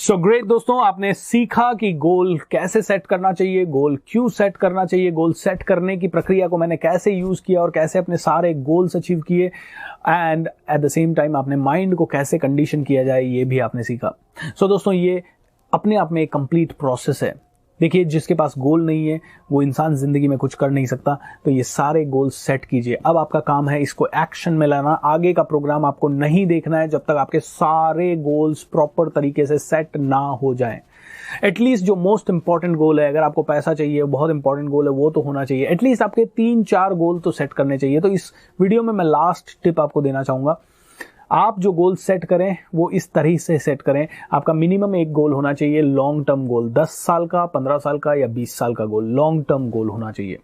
So great दोस्तों, आपने सीखा कि गोल कैसे सेट करना चाहिए, गोल क्यों सेट करना चाहिए, गोल सेट करने की प्रक्रिया को मैंने कैसे यूज किया और कैसे अपने सारे गोल्स अचीव किए, and at the same time आपने माइंड को कैसे कंडीशन किया जाए ये भी आपने सीखा। सो दोस्तों, ये अपने आप में एक कंप्लीट प्रोसेस है। देखिए, जिसके पास गोल नहीं है वो इंसान जिंदगी में कुछ कर नहीं सकता। तो ये सारे गोल सेट कीजिए। अब आपका काम है इसको एक्शन में लाना। आगे का प्रोग्राम आपको नहीं देखना है जब तक आपके सारे गोल्स प्रॉपर तरीके से सेट ना हो जाएं। एटलीस्ट जो मोस्ट इंपॉर्टेंट गोल है, अगर आपको पैसा चाहिए, बहुत इंपॉर्टेंट गोल है, वो तो होना चाहिए। एटलीस्ट आपके 3-4 गोल तो सेट करने चाहिए। तो इस वीडियो में मैं लास्ट टिप आपको देना चाहूंगा। आप जो गोल सेट करें वो इस तरह से सेट करें। आपका मिनिमम एक गोल होना चाहिए, लॉन्ग टर्म गोल, 10 साल का, 15 साल का या 20 साल का गोल, लॉन्ग टर्म गोल होना चाहिए।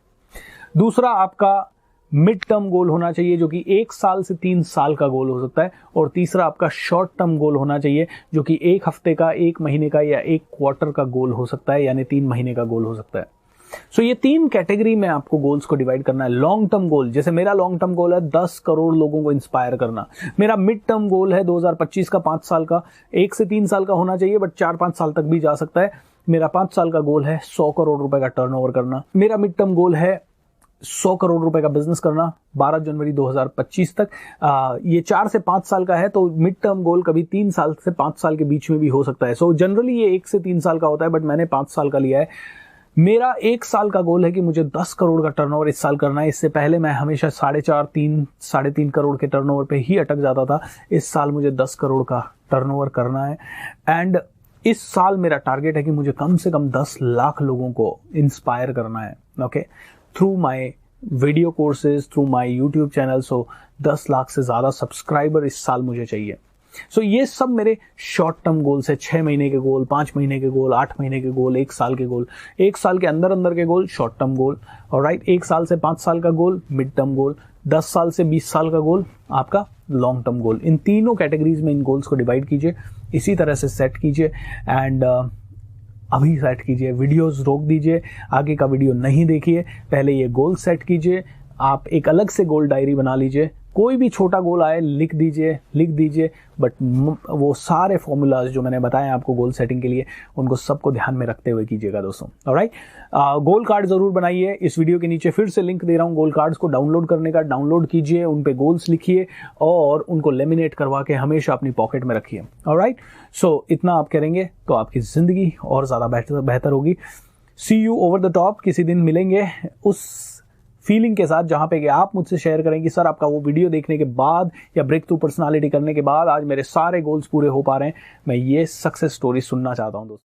दूसरा, आपका मिड टर्म गोल होना चाहिए जो कि 1 साल से 3 साल का गोल हो सकता है। और तीसरा, आपका शॉर्ट टर्म गोल होना चाहिए जो कि 1 हफ्ते का, 1 महीने का या 1 क्वार्टर का गोल हो सकता है, यानी 3 महीने का गोल हो सकता है। सो ये 3 कैटेगरी में आपको गोल्स को डिवाइड करना है। लॉन्ग टर्म गोल, जैसे मेरा लॉन्ग टर्म गोल है 10 करोड़ लोगों को इंस्पायर करना। मेरा मिड टर्म गोल है 2025 का, 5 साल का, 1 से 3 साल का होना चाहिए बट 4-5 साल तक भी जा सकता है। मेरा 5 साल का गोल है 100 करोड़ रुपए का टर्नओवर करना। मेरा मिड टर्म गोल है 100 करोड़ रुपए का बिजनेस करना 12 जनवरी 2025 तक। ये 4 से 5 साल का है, तो मिड टर्म गोल कभी 3 साल से 5 साल के बीच में भी हो सकता है। सो जनरली ये 1 से 3 साल का होता है बट मैंने 5 साल का लिया है। मेरा 1 साल का गोल है कि मुझे 10 करोड़ का टर्नओवर इस साल करना है। इससे पहले मैं हमेशा 3.5 करोड़ के टर्नओवर पे ही अटक जाता था। इस साल मुझे 10 करोड़ का टर्नओवर करना है। एंड इस साल मेरा टारगेट है कि मुझे कम से कम 10 लाख लोगों को इंस्पायर करना है, okay, through my video courses, through my YouTube channel. So 10 lakh से ज्यादा सब्सक्राइबर इस साल मुझे चाहिए। सो ये सब मेरे शॉर्ट टर्म गोल्स है। 6 महीने के गोल, 5 महीने के गोल, 8 महीने के गोल, 1 साल के गोल, 1 साल के अंदर के गोल शॉर्ट टर्म गोल, और राइट, 1 साल से 5 साल का गोल मिड टर्म गोल, 10 साल से 20 साल का गोल आपका लॉन्ग टर्म गोल। इन तीनों कैटेगरीज में इन गोल्स को डिवाइड कीजिए, इसी तरह से सेट कीजिए। एंड अभी सेट कीजिए, वीडियोस रोक दीजिए, आगे का वीडियो नहीं देखिए, पहले ये गोल सेट कीजिए। आप एक अलग से गोल डायरी बना लीजिए, कोई भी छोटा गोल आए लिख दीजिए, बट वो सारे फॉर्मूलाज जो मैंने बताए आपको गोल सेटिंग के लिए, उनको सबको ध्यान में रखते हुए कीजिएगा दोस्तों। ऑलराइट, गोल कार्ड जरूर बनाइए। इस वीडियो के नीचे फिर से लिंक दे रहा हूँ गोल कार्ड्स को डाउनलोड करने का। डाउनलोड कीजिए, उन पे गोल्स लिखिए और उनको लेमिनेट करवा के हमेशा अपनी पॉकेट में रखिए। ऑलराइट, सो इतना आप करेंगे तो आपकी जिंदगी और ज्यादा बेहतर होगी। सी यू ओवर द टॉप। किसी दिन मिलेंगे उस फीलिंग के साथ जहां पे कि आप मुझसे शेयर करें कि सर, आपका वो वीडियो देखने के बाद या ब्रेक थ्रू पर्सनालिटी करने के बाद आज मेरे सारे गोल्स पूरे हो पा रहे हैं। मैं ये सक्सेस स्टोरी सुनना चाहता हूं दोस्तों।